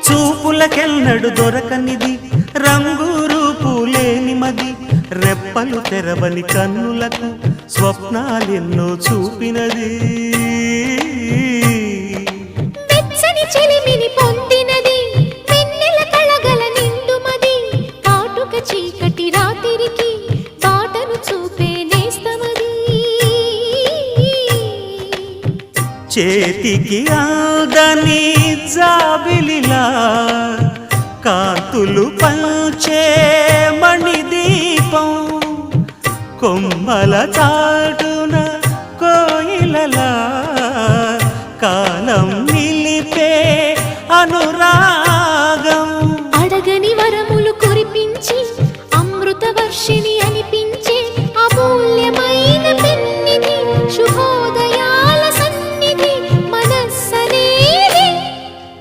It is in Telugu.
చూపులకెన్నడు దొరకనిది రంగు రూపు లేని మది రెప్పలు తెరవని కన్నులకు స్వప్నాలెన్నో చూపినది వెచ్చని చెలిమిని పొందినది వెన్నెల కళగల నిండుమది కాటుక చీకటి రాత్రికి బాటను చూపే నేస్తమది చేతికి ఆదని జాబిలిలా కాంతులు పంచే మణిదీపం కొమ్మల చాటున కోయిలలా కాలం నిలిపే అనురాగం అడగని వరములు కురిపించి అమృత వర్షిణి అని